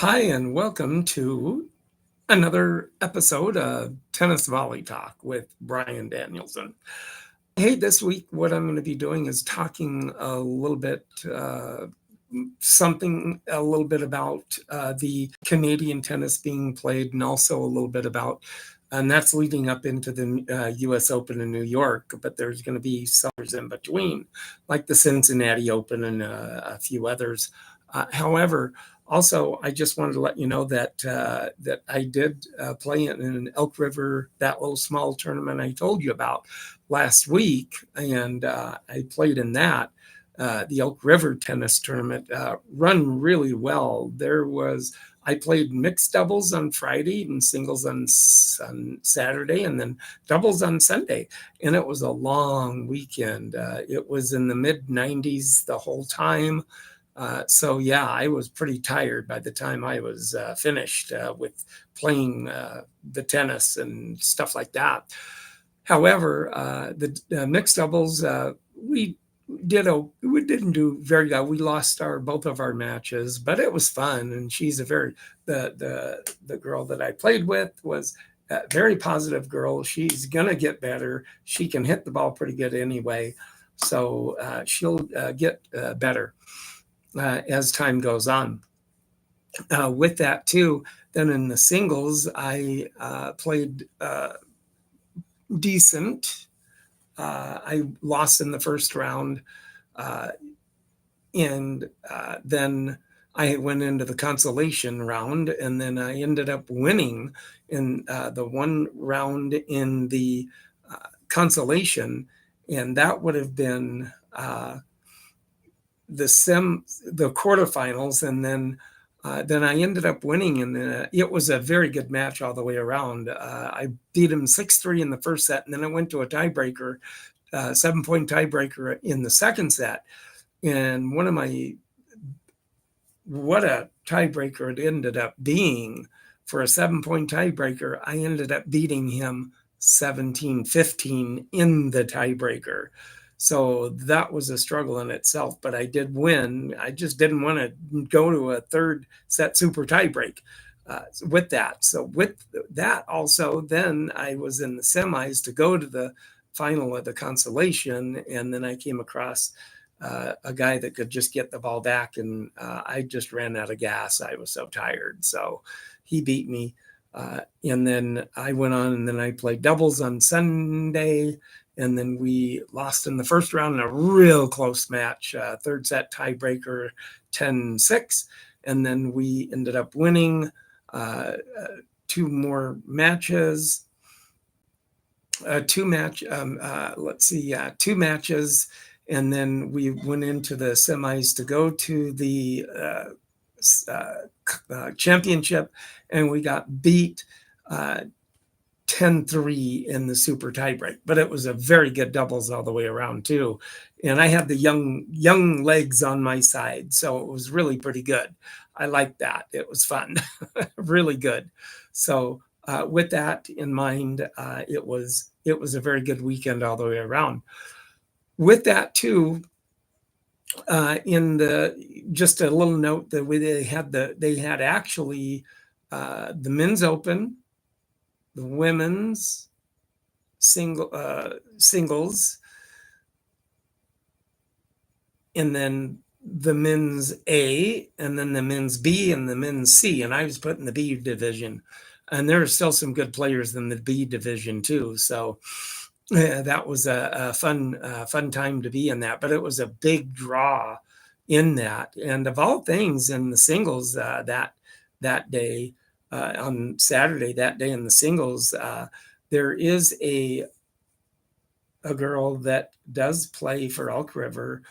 Hi, and welcome to another episode of Tennis Volley Talk with Brian Danielson. Hey, this week, what I'm going to be doing is talking a little bit, about the Canadian tennis being played, and also a little bit about, and that's leading up into the U.S. Open in New York, but there's going to be some others in between, like the Cincinnati Open and a few others. However, also, I just wanted to let you know that I did play in an Elk River, that little small tournament I told you about last week, and I played in that. The Elk River tennis tournament run really well. I played mixed doubles on Friday and singles on Saturday, and then doubles on Sunday. And it was a long weekend. It was in the mid 90s the whole time. So yeah, I was pretty tired by the time I was finished with playing the tennis and stuff like that. However, the mixed doubles, we didn't do very well. We lost both of our matches, but it was fun. And she's the girl that I played with was a very positive girl. She's gonna get better. She can hit the ball pretty good anyway, so she'll get better as time goes on. With that too, then in the singles, I played decent. I lost in the first round, and then I went into the consolation round, and then I ended up winning in the one round in the consolation, and that would have been the quarterfinals, and then I ended up winning, and it was a very good match all the way around. I beat him 6-3 in the first set, and then I went to a tiebreaker, 7-point tiebreaker in the second set. And what a tiebreaker it ended up being. For a 7-point tiebreaker, I ended up beating him 17-15 in the tiebreaker. So that was a struggle in itself, but I did win. I just didn't want to go to a third set super tiebreak with that. So with that also, then I was in the semis to go to the final of the consolation, and then I came across a guy that could just get the ball back, and I just ran out of gas. I was so tired. So he beat me. And then I went on, and then I played doubles on Sunday, and then we lost in the first round in a real close match, third set tiebreaker, 10-6. And then we ended up winning two more matches. Two matches, and then we went into the semis to go to the championship, and we got beat 10-3 in the super tiebreak. But it was a very good doubles all the way around too, and I had the young legs on my side, so it was really pretty good. I liked that. It was fun. Really good. So with that in mind, it was a very good weekend all the way around. With that too, just a little note that they had actually the men's open, the women's singles, and then the men's A, and then the men's B, and the men's C. And I was put in the B division, and there are still some good players in the B division too. So that was a fun time to be in that. But it was a big draw in that. And of all things, in the singles that day, on Saturday, that day in the singles, there is a girl that does play for Elk River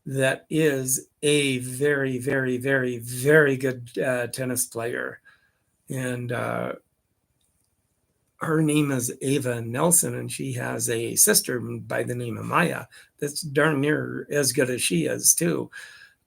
that is a very, very, very, very good tennis player. And her name is Ava Nelson, and she has a sister by the name of Maya that's darn near as good as she is too.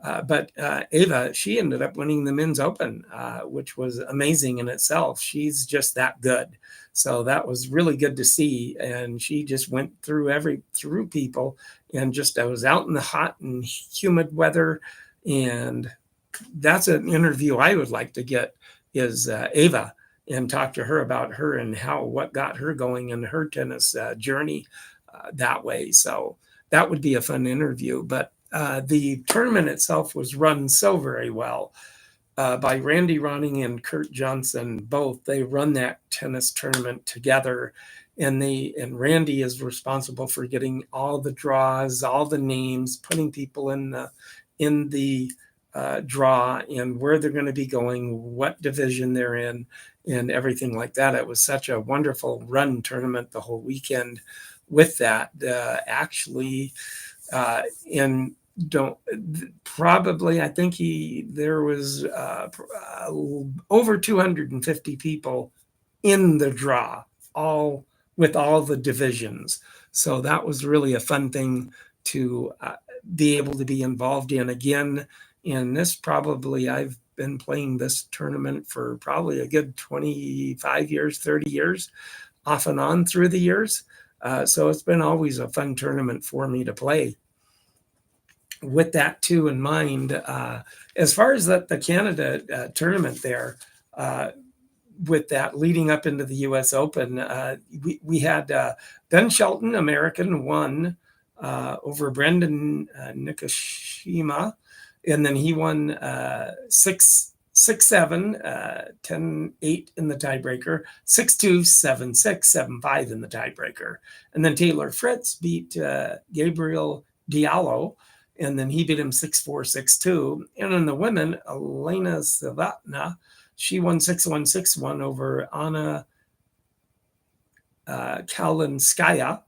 But Ava, she ended up winning the men's open, which was amazing in itself. She's just that good. So that was really good to see. And she just went through people, and just I was out in the hot and humid weather, and that's an interview I would like to get is Ava, and talk to her about her and what got her going in her tennis journey that way. So that would be a fun interview. But the tournament itself was run so very well by Randy Ronning and Kurt Johnson. Both, they run that tennis tournament together, and Randy is responsible for getting all the draws, all the names, putting people in the draw and where they're going to be going, what division they're in, and everything like that. It was such a wonderful run tournament the whole weekend. With that, actually, in don't probably I think there was over 250 people in the draw, all with all the divisions. So that was really a fun thing to be able to be involved in again. And this probably, I've been playing this tournament for probably a good 25 years, 30 years, off and on through the years. So it's been always a fun tournament for me to play. With that too in mind, as far as the Canada tournament there, with that leading up into the U.S. Open, we had Ben Shelton, American, won over Brendan Nikishima, and then he won 6-7, 10-8 in the tiebreaker, 6-2, 7-6, 7-5 in the tiebreaker. And then Taylor Fritz beat Gabriel Diallo, and then he beat him 6-4, 6-2. And in the women, Elena Savatna, she won 6-1, 6-1 over Anna Kalinskaya.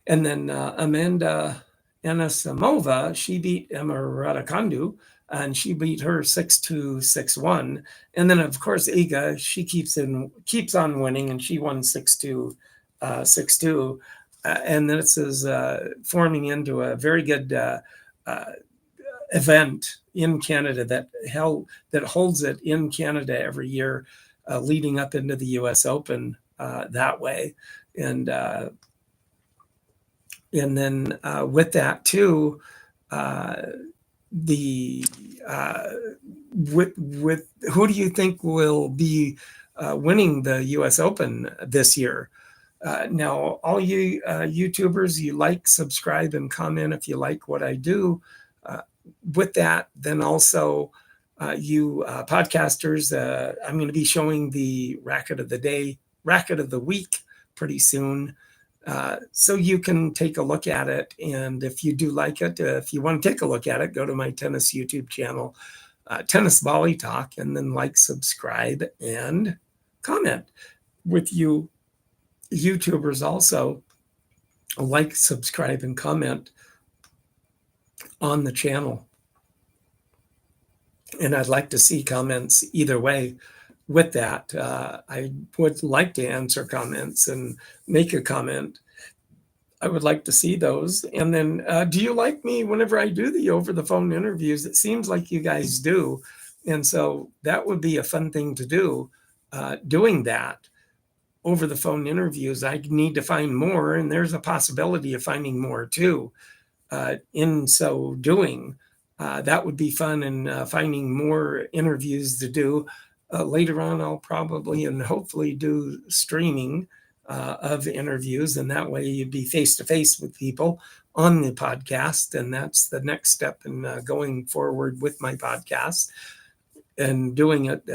And then Amanda Anasimova, she beat Emma Raducanu, and she beat her 6-2, 6-1. And then, of course, Iga, she keeps on winning, and she won 6-2, 6-2. And this is forming into a very good event in Canada that holds it in Canada every year, leading up into the U.S. Open that way. And then with that too, with who do you think will be winning the U.S. Open this year? Now, all you YouTubers, you like, subscribe, and comment if you like what I do. With that, then also you podcasters, I'm going to be showing the racket of the day, racket of the week pretty soon. So you can take a look at it. And if you do like it, if you want to take a look at it, go to my tennis YouTube channel, Tennis Volley Talk, and then like, subscribe, and comment. With you YouTubers also, like, subscribe, and comment on the channel. And I'd like to see comments either way. With that, I would like to answer comments and make a comment. I would like to see those. And then, do you like me whenever I do the over-the-phone interviews? It seems like you guys do. And so that would be a fun thing to do, doing that. Over the phone interviews, I need to find more, and there's a possibility of finding more too. In so doing, that would be fun, and finding more interviews to do. Later on, I'll probably and hopefully do streaming of interviews, and that way you'd be face to face with people on the podcast, and that's the next step in going forward with my podcast and doing it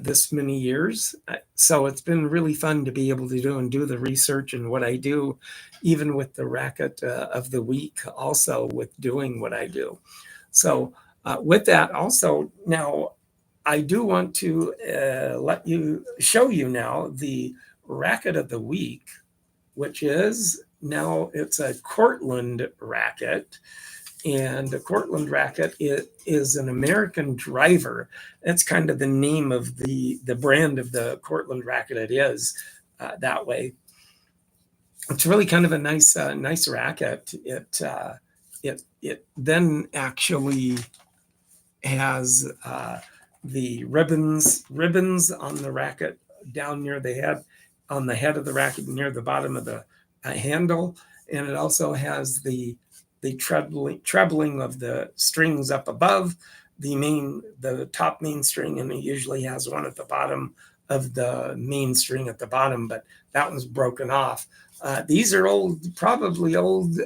this many years. So it's been really fun to be able to do the research and what I do, even with the racket of the week, also with doing what I do. So with that also, now I do want to show you now the racket of the week, which is now it's a Cortland racket. And the Cortland racket, it is an American driver. That's kind of the name of the brand of the Cortland racket. It is that way. It's really kind of a nice racket. It then actually has the ribbons on the racket down near the head, on the head of the racket, near the bottom of the handle, and it also has the trebling of the strings up above, the top main string, and it usually has one at the bottom of the main string at the bottom, but that one's broken off. These are probably old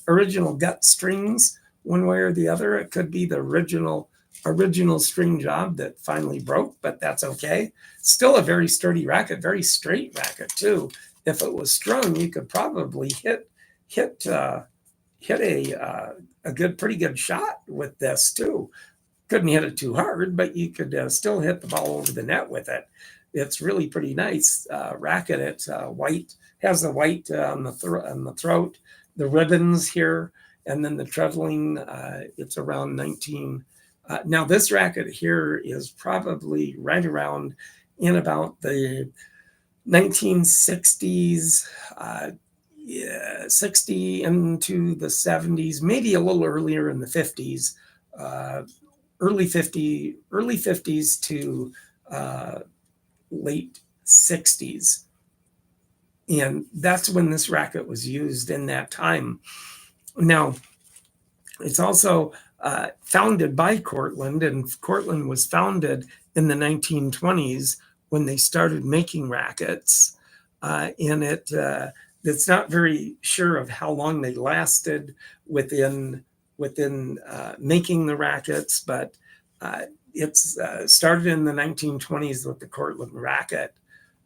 original gut strings, one way or the other. It could be the original string job that finally broke, but that's okay. Still a very sturdy racket, very straight racket too. If it was strung, you could probably hit a pretty good shot with this too. Couldn't hit it too hard, but you could still hit the ball over the net with it. It's really pretty nice racket. It's white, has the white on the throat, the ribbons here, and then the treadling. It's around 19. Now this racket here is probably right around in about the 1960s, 60 into the 70s, maybe a little earlier in the 50s, early 50s to late 60s. And that's when this racket was used in that time. Now, it's also founded by Cortland, and Cortland was founded in the 1920s when they started making rackets. And it's not very sure of how long they lasted within making the rackets, but it's started in the 1920s with the Cortland racket.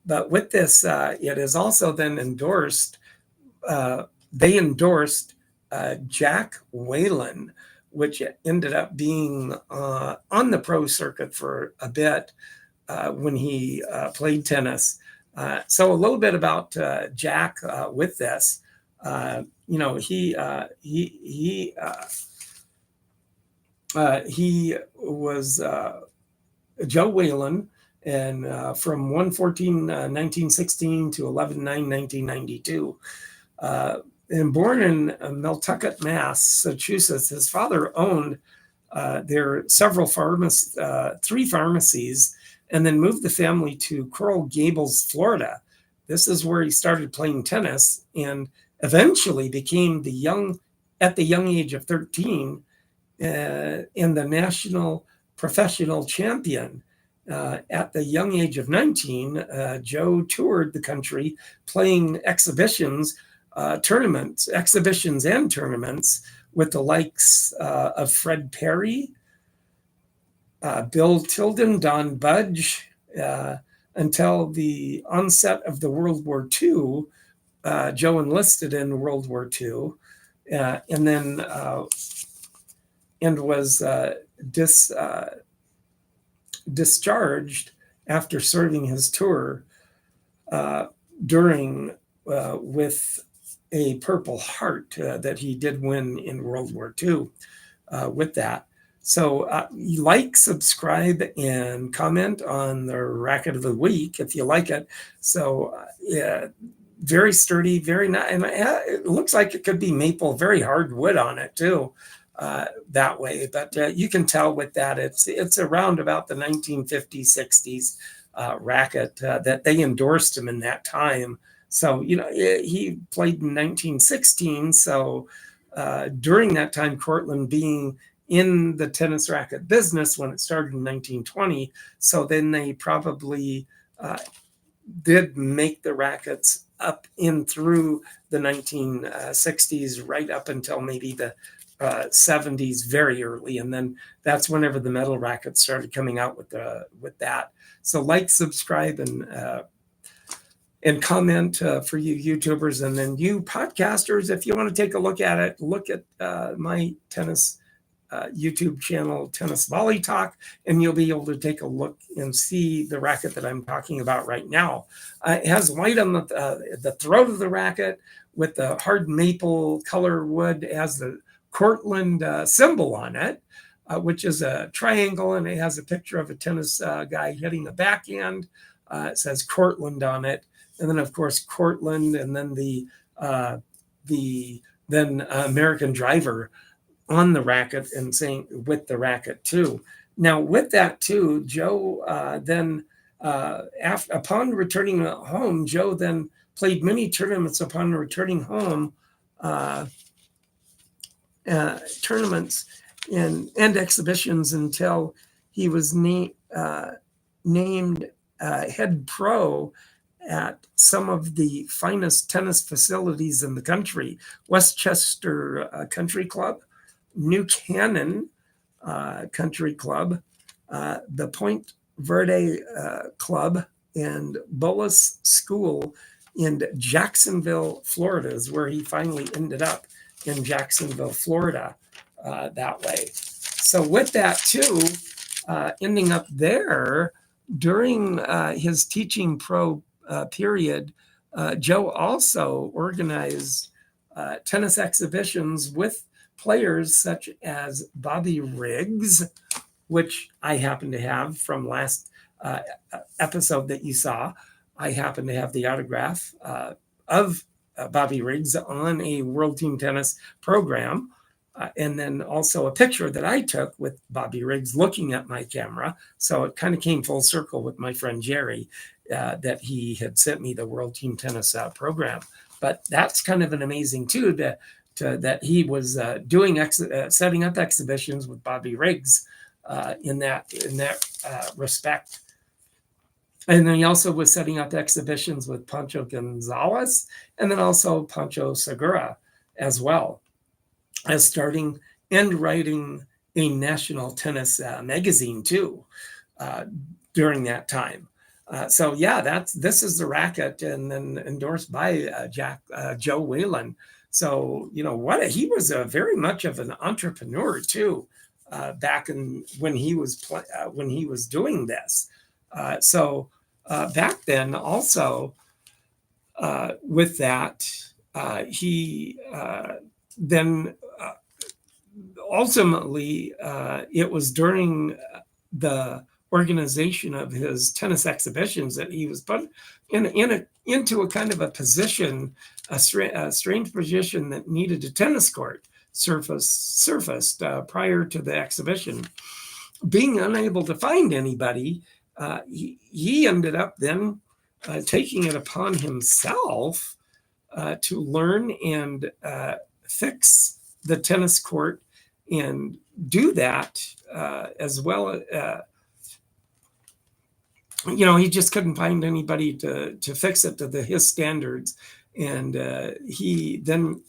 But with this, it is also then endorsed. They endorsed Jack Whalen, which ended up being on the pro circuit for a bit when he played tennis. So a little bit about Jack with this. He was Joe Whalen, and from 1/14/1916 to 11/9/1992. And born in Meltucket, Massachusetts, his father owned their several three pharmacies, and then moved the family to Coral Gables, Florida. This is where he started playing tennis, and eventually became at the young age of 13, in the national professional champion. At the young age of 19, Joe toured the country playing exhibitions and tournaments with the likes of Fred Perry, Bill Tilden, Don Budge, until the onset of the World War II. Joe enlisted in World War II, and then was discharged after serving his tour with a Purple Heart that he did win in World War II with that. So like, subscribe, and comment on the Racket of the Week if you like it. So very sturdy, very nice, and it looks like it could be maple, very hard wood on it too. That way, but you can tell with that it's around about the 1950s, 60s racket that they endorsed him in that time. So he played in 1916. So during that time, Cortland being in the tennis racket business when it started in 1920, so then they probably did make the rackets up in through the 1960s, right up until maybe the 70s, very early, and then that's whenever the metal rackets started coming out with that. So like, subscribe, and comment for you YouTubers, and then you podcasters, if you want to take a look at it, look at my tennis YouTube channel, Tennis Volley Talk, and you'll be able to take a look and see the racket that I'm talking about right now. It has white on the throat of the racket with the hard maple color wood. It has the Cortland symbol on it, which is a triangle, and it has a picture of a tennis guy hitting a backhand. It says Cortland on it, and then of course Cortland, and then the American driver on the racket, and saying with the racket too. Now with that too, Joe upon returning home, Joe then played many tournaments upon returning home. tournaments and exhibitions until he was named head pro at some of the finest tennis facilities in the country: Westchester Country Club, New Canaan Country Club, the Point Verde Club, and Bullis School in Jacksonville, Florida, is where he finally ended up, in Jacksonville, Florida, that way. So with that too, ending up there during his teaching pro period, Joe also organized tennis exhibitions with players such as Bobby Riggs, which I happen to have from last episode that you saw. I happen to have the autograph of Bobby Riggs on a World Team Tennis program. And then also a picture that I took with Bobby Riggs looking at my camera. So it kind of came full circle with my friend Jerry, that he had sent me the World Team Tennis program. But that's kind of an amazing too, that he was setting up exhibitions with Bobby Riggs in that respect. And then he also was setting up exhibitions with Pancho Gonzalez and then also Pancho Segura as well, as starting and writing a national tennis magazine too during that time. So yeah, this is the racket, and then endorsed by Joe Whalen. So he was very much of an entrepreneur too, back when he was doing this. So back then also with that, he then ultimately it was during the organization of his tennis exhibitions that he was put into a kind of a position, a strange position, that needed a tennis court surfaced prior to the exhibition. Being unable to find anybody, he ended up then taking it upon himself to learn and fix the tennis court and do that as well. He just couldn't find anybody to fix it to his standards. And he then,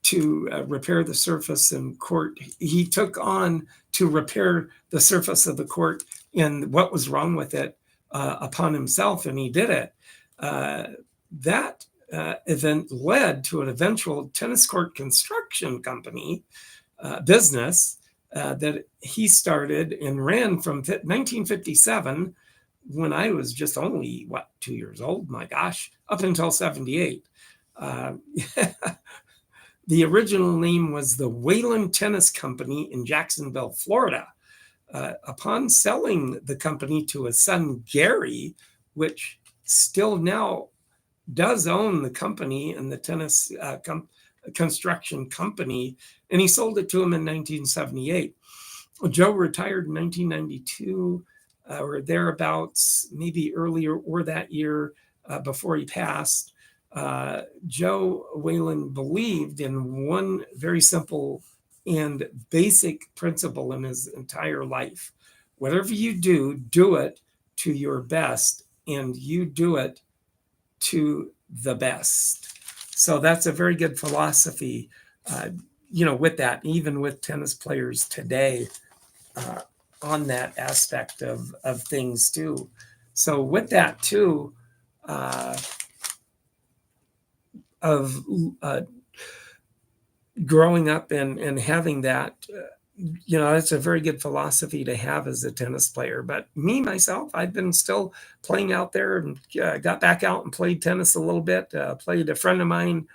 to repair the surface and court, he took on to repair the surface of the court and what was wrong with it upon himself, and he did it. That event led to an eventual tennis court construction company business that he started and ran from 1957, when I was just only 2 years old, my gosh, up until 78. The original name was the Whalen Tennis Company in Jacksonville, Florida. Upon selling the company to his son Gary, which still now does own the company and the tennis construction company, and he sold it to him in 1978. Joe retired in 1992 or thereabouts, maybe earlier or that year before he passed. Joe Whalen believed in one very simple and basic principle in his entire life: whatever you do it to your best, and you do it to the best. So that's a very good philosophy, with that, even with tennis players today, on that aspect of things too. So with that too, of growing up and having that, it's a very good philosophy to have as a tennis player. But me, myself, I've been still playing out there, and got back out and played tennis a little bit. Played a friend of mine,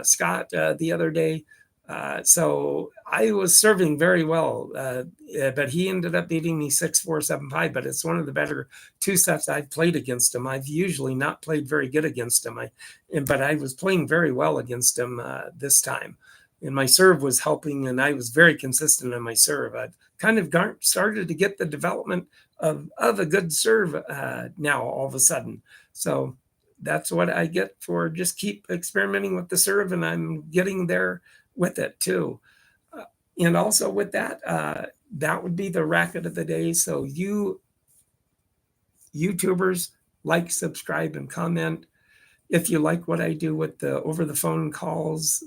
Scott, the other day. So I was serving very well, but he ended up beating me 6-4, 7-5. But it's one of the better two sets I've played against him. I've usually not played very good against him, but I was playing very well against him this time. And my serve was helping, and I was very consistent in my serve. I've kind of started to get the development of a good serve now all of a sudden. So that's what I get for just keep experimenting with the serve, and I'm getting there with it too. And also with that, that would be the racket of the day. So you YouTubers, like, subscribe, and comment. If you like what I do with the over the phone calls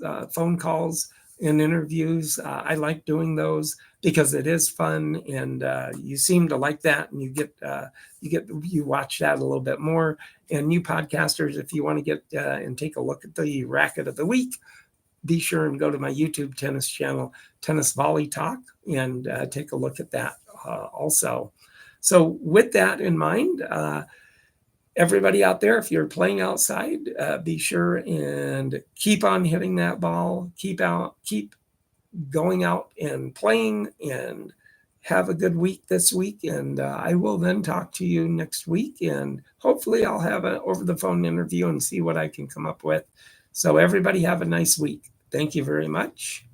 and interviews, I like doing those because it is fun, and you seem to like that, and you watch that a little bit more. And you podcasters, if you want to get and take a look at the racket of the week, be sure and go to my YouTube tennis channel, Tennis Volley Talk, and take a look at that also. So with that in mind, everybody out there, if you're playing outside, be sure and keep on hitting that ball. Keep going out and playing, and have a good week this week. And I will then talk to you next week, and hopefully I'll have an over the phone interview and see what I can come up with. So everybody have a nice week. Thank you very much.